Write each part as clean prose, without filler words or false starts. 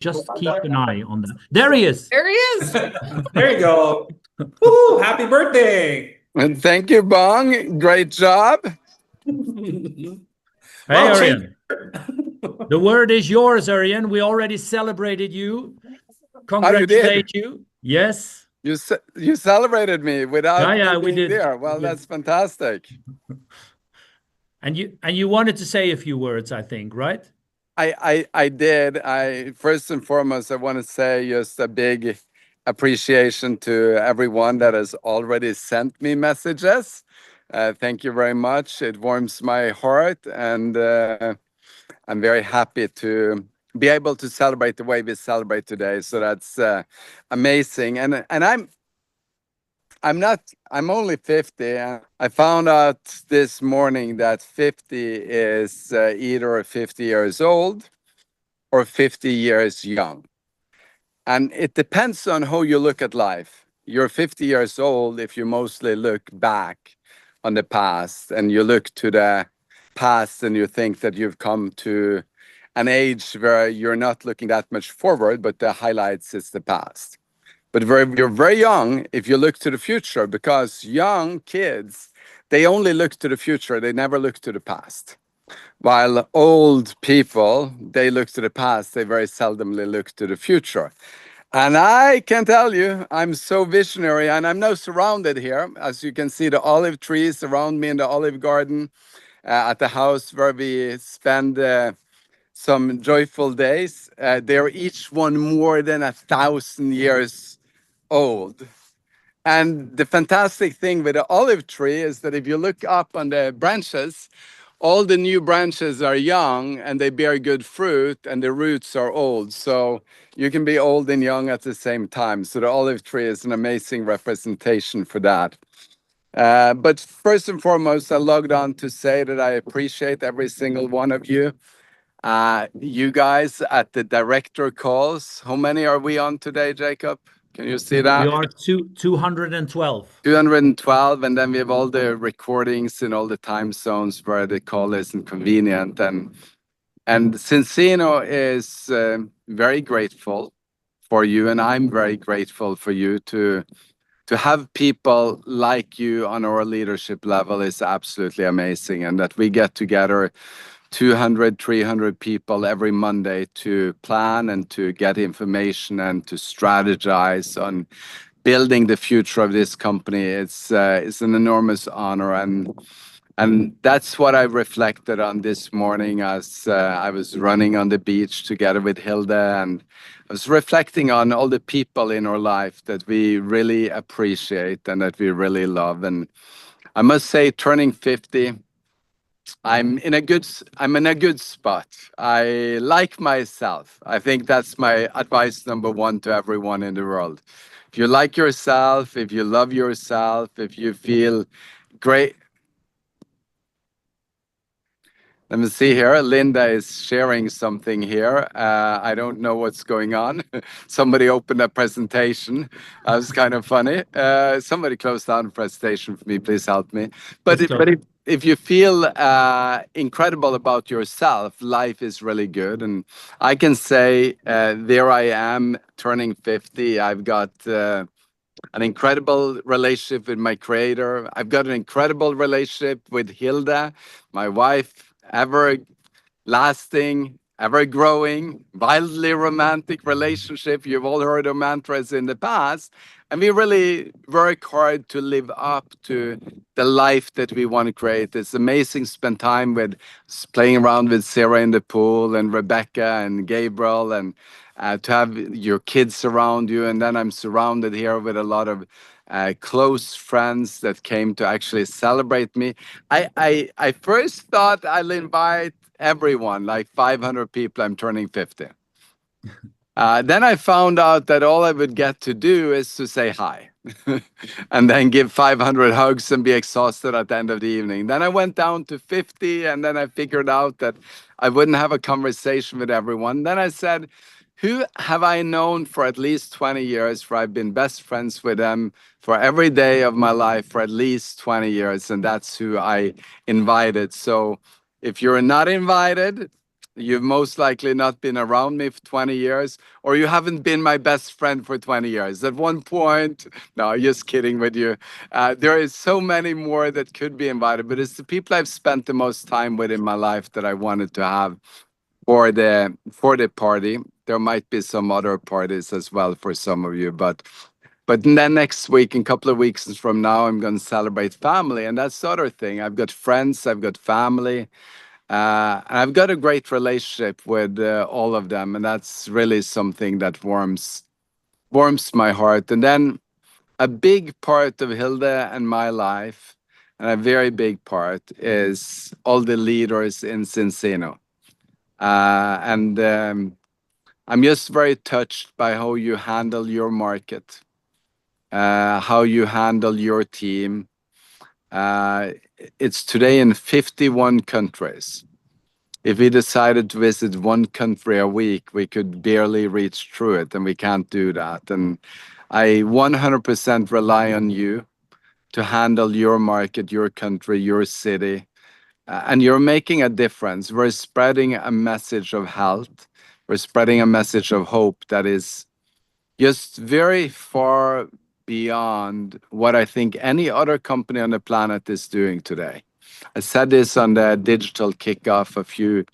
Just keep an eye on that. There he is. There he is. There you go. Woo, happy birthday. And thank you, Bong. Great job. Hey, Well, Ørjan. The word is yours, Ørjan. We already celebrated you. Congratulate you. Yes. You celebrated me without we did. There. Well, that's fantastic. And you wanted to say a few words, I think, right? I did. First and foremost, I want to say just a big appreciation to everyone that has already sent me messages. Thank you very much. It warms my heart, and I'm very happy to be able to celebrate the way we celebrate today. So that's amazing. And I'm only 50. I found out this morning that 50 is either 50 years old or 50 years young. And it depends on how you look at life. You're 50 years old if you mostly look back on the past, and you look to the past and you think that you've come to an age where you're not looking that much forward, but the highlights is the past. But you're very young if you look to the future, because young kids, they only look to the future. They never look to the past. While old people, they look to the past. They very seldomly look to the future. And I can tell you, I'm so visionary, and I'm now surrounded here. As you can see, the olive trees around me in the olive garden at the house where we spend some joyful days. They're each one more than 1,000 years old. And the fantastic thing with the olive tree is that if you look up on the branches, all the new branches are young and they bear good fruit, and the roots are old. So you can be old and young at the same time. So the olive tree is an amazing representation for that. But first and foremost, I logged on to say that I appreciate every single one of you. You guys at the director calls. How many are we on today, Jacob? Can you see that? We are 212. 212, and then we have all the recordings in all the time zones where the call isn't convenient. And Cincino is very grateful for you, and I'm very grateful for you to have people like you on our leadership level is absolutely amazing, and that we get together 200, 300 people every Monday to plan and to get information and to strategize on building the future of this company. It's an enormous honor, and that's what I reflected on this morning as I was running on the beach together with Hilda, and I was reflecting on all the people in our life that we really appreciate and that we really love. And I must say, turning 50, I'm in a good spot. I like myself. I think that's my advice number one to everyone in the world. If you like yourself, if you love yourself, if you feel great. Let me see here. Linda is sharing something here. I don't know what's going on. Somebody opened a presentation. That was kind of funny. Somebody closed down the presentation for me. Please help me. But if you feel incredible about yourself, life is really good. And I can say, there I am turning 50. I've got an incredible relationship with my creator. I've got an incredible relationship with Hilda, my wife, ever lasting, ever growing, wildly romantic relationship. You've all heard of mantras in the past. And we really work hard to live up to the life that we want to create. It's amazing to spend time with playing around with Sarah in the pool, and Rebecca and Gabriel, and to have your kids around you. And then I'm surrounded here with a lot of close friends that came to actually celebrate me. I first thought I'll invite everyone, like 500 people. I'm turning 50. Then I found out that all I would get to do is to say hi and then give 500 hugs and be exhausted at the end of the evening. Then I went down to 50, and then I figured out that I wouldn't have a conversation with everyone. Then I said, who have I known for at least 20 years, where I've been best friends with them for every day of my life for at least 20 years? And that's who I invited. So if you're not invited, You've most likely not been around me for 20 years, or you haven't been my best friend for 20 years. At one point, no, just kidding with you. There is so many more that could be invited, but it's the people I've spent the most time with in my life that I wanted to have for the party. There might be some other parties as well for some of you, but then next week, in a couple of weeks from now, I'm going to celebrate family, and that's the other thing. I've got friends, I've got family, and I've got a great relationship with all of them, and that's really something that warms my heart. And then a big part of Hilde and my life, and a very big part, is all the leaders in Cincino. I'm just very touched by how you handle your market, how you handle your team. It's today in 51 countries. If we decided to visit one country a week, we could barely reach through it, and we can't do that. And I 100% rely on you to handle your market, your country, your city, and you're making a difference. We're spreading a message of health. We're spreading a message of hope that is just very far beyond what I think any other company on the planet is doing today. I said this on the digital kickoff a few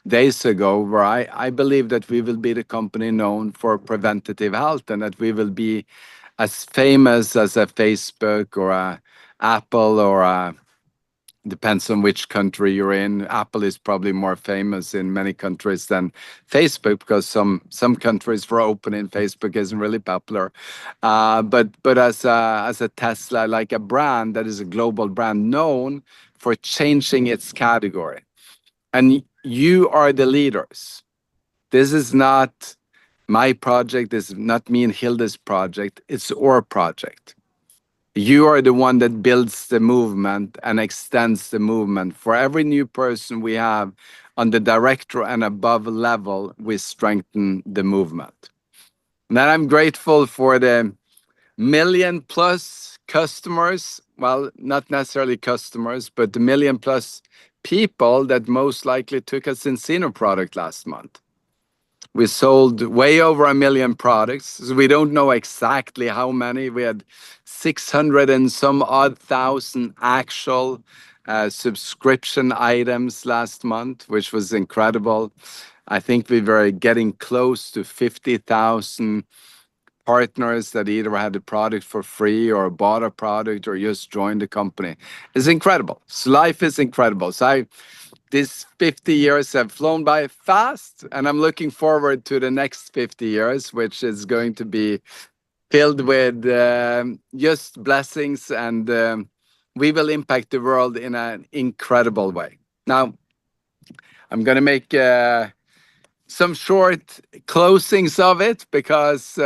days ago, where I believe that we will be the company known for preventative health, and that we will be as famous as a Facebook or a Apple or a, depends on which country you're in. Apple is probably more famous in many countries than Facebook, because some countries for opening Facebook isn't really popular. But as a Tesla, like a brand that is a global brand known for changing its category, and you are the leaders. This is not my project. This is not me and Hilde's project. It's our project. You are the one that builds the movement and extends the movement. For every new person we have on the director and above level, we strengthen the movement. And then I'm grateful for the 1 million+ customers. Well, not necessarily customers, but the 1 million+ people that most likely took a Cincino product last month. We sold way over 1 million products. So we don't know exactly how many. We had 600 and some odd thousand actual subscription items last month, which was incredible. I think we were getting close to 50,000 partners that either had the product for free or bought a product or just joined the company. It's incredible. So life is incredible. So these 50 years have flown by fast, and I'm looking forward to the next 50 years, which is going to be filled with just blessings, and we will impact the world in an incredible way. Now, I'm going to make some short closings of it, because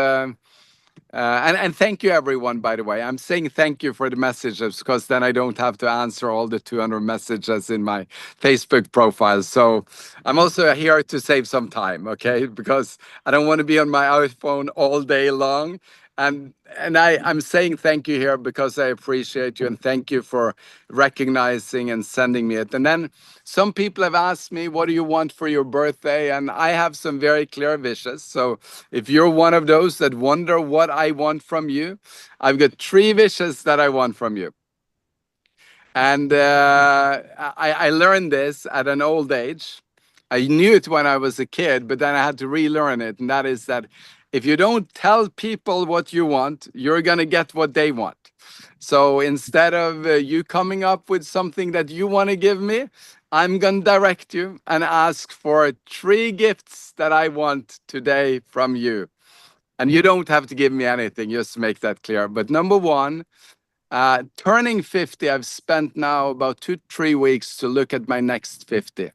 and thank you everyone, by the way. I'm saying thank you for the messages, because then I don't have to answer all the 200 messages in my Facebook profile. So I'm also here to save some time, okay? Because I don't want to be on my iPhone all day long. And I'm saying thank you here because I appreciate you, and thank you for recognizing and sending me it. And then some people have asked me, what do you want for your birthday? And I have some very clear wishes. So if you're one of those that wonder what I want from you, I've got 3 wishes that I want from you. And I learned this at an old age. I knew it when I was a kid, but then I had to relearn it. And that is that if you don't tell people what you want, you're going to get what they want. So instead of you coming up with something that you want to give me, I'm going to direct you and ask for 3 gifts that I want today from you. And you don't have to give me anything, just to make that clear. But number 1, turning 50, I've spent now about 2-3 weeks to look at my next 50.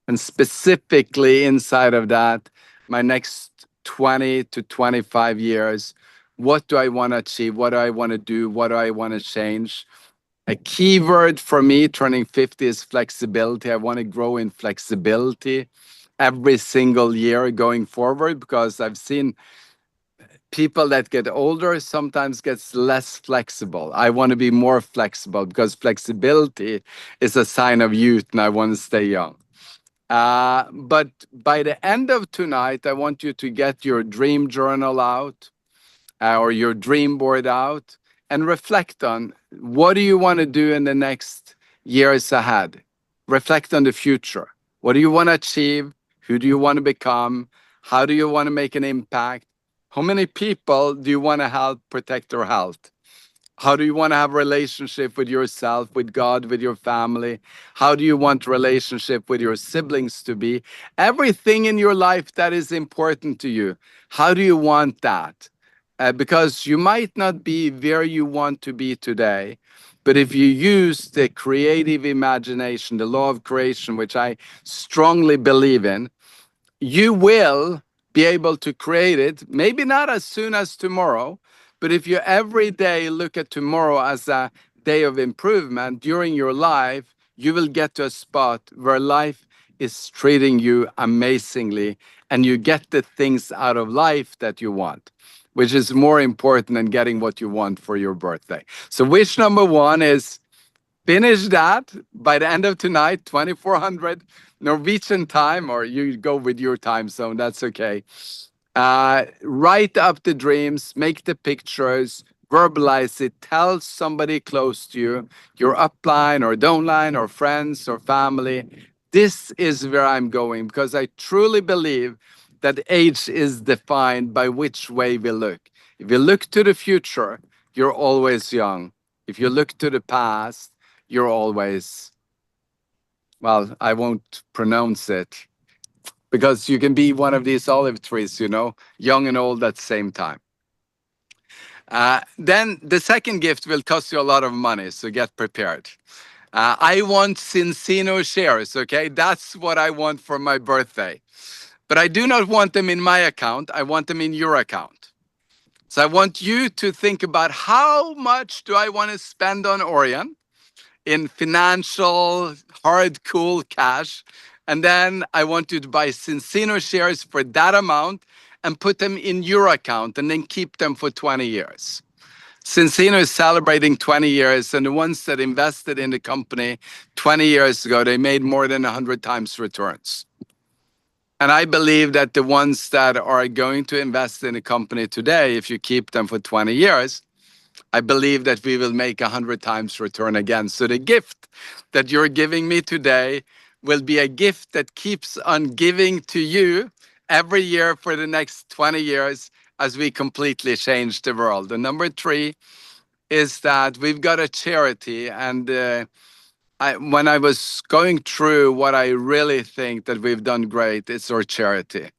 And specifically inside of that, my next 20 to 25 years, what do I want to achieve? What do I want to do? What do I want to change? A key word for me turning 50 is flexibility. I want to grow in flexibility every single year going forward, because I've seen people that get older sometimes gets less flexible. I want to be more flexible, because flexibility is a sign of youth, and I want to stay young. But by the end of tonight, I want you to get your dream journal out or your dream board out and reflect on what do you want to do in the next years ahead. Reflect on the future. What do you want to achieve? Who do you want to become? How do you want to make an impact? How many people do you want to help protect their health? How do you want to have a relationship with yourself, with God, with your family? How do you want relationship with your siblings to be? Everything in your life that is important to you, how do you want that? Because you might not be where you want to be today, but if you use the creative imagination, the law of creation, which I strongly believe in, you will be able to create it, maybe not as soon as tomorrow, but if you every day look at tomorrow as a day of improvement during your life, you will get to a spot where life is treating you amazingly and you get the things out of life that you want, which is more important than getting what you want for your birthday. So wish number one is finish that by the end of tonight, 2400 Norwegian time, or you go with your time zone, that's okay. Write up the dreams, make the pictures, verbalize it, tell somebody close to you, your upline or downline or friends or family, this is where I'm going, because I truly believe that age is defined by which way we look. If you look to the future, you're always young. If you look to the past, you're always, well, I won't pronounce it, because you can be one of these olive trees, you know, young and old at the same time. Then the second gift will cost you a lot of money, so get prepared. I want Cincino shares, okay? That's what I want for my birthday. But I do not want them in my account, I want them in your account. So I want you to think about how much do I want to spend on Ørjan in financial, hard, cool cash. And then I want you to buy Cincino shares for that amount and put them in your account and then keep them for 20 years. Cincino is celebrating 20 years, and the ones that invested in the company 20 years ago, they made more than 100 times returns. And I believe that the ones that are going to invest in a company today, if you keep them for 20 years, I believe that we will make 100 times return again. So the gift that you're giving me today will be a gift that keeps on giving to you every year for the next 20 years as we completely change the world. And number three is that we've got a charity. And when I was going through what I really think that we've done great, it's our charity.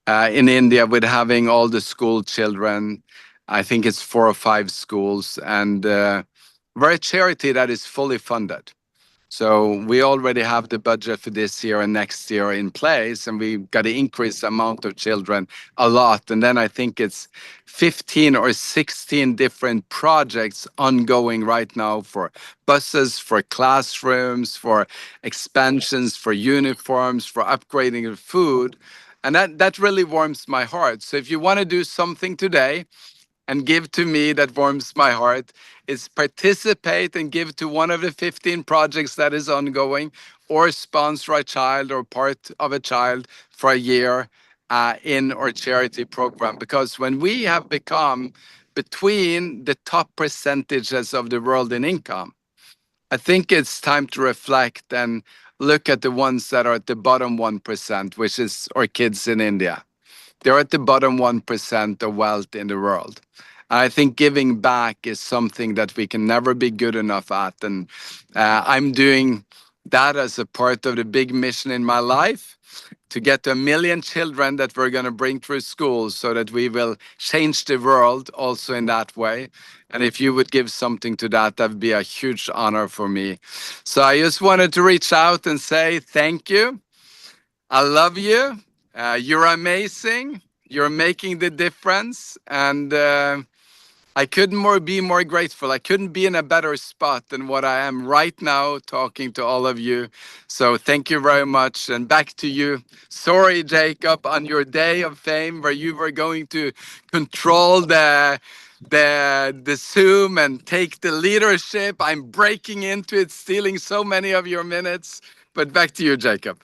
In India, with having all the school children, I think it's 4 or 5 schools, and we're a charity that is fully funded. So we already have the budget for this year and next year in place, and we've got to increase the amount of children a lot. And then I think it's 15 or 16 different projects ongoing right now for buses, for classrooms, for expansions, for uniforms, for upgrading of food. And that really warms my heart. So if you want to do something today and give to me that warms my heart, is participate and give to one of the 15 projects that is ongoing, or sponsor a child or part of a child for a year in our charity program. Because when we have become between the top percentages of the world in income, I think it's time to reflect and look at the ones that are at the bottom 1%, which is our kids in India. They're at the bottom 1% of wealth in the world. I think giving back is something that we can never be good enough at. And I'm doing that as a part of the big mission in my life, to get 1 million children that we're going to bring through schools so that we will change the world also in that way. And if you would give something to that, that would be a huge honor for me. So I just wanted to reach out and say thank you. I love you. You're amazing. You're making the difference. And I couldn't be more grateful. I couldn't be in a better spot than what I am right now talking to all of you. So thank you very much. And back to you. Sorry, Jacob, on your day of fame where you were going to control the Zoom and take the leadership. I'm breaking into it, stealing so many of your minutes. But back to you, Jacob.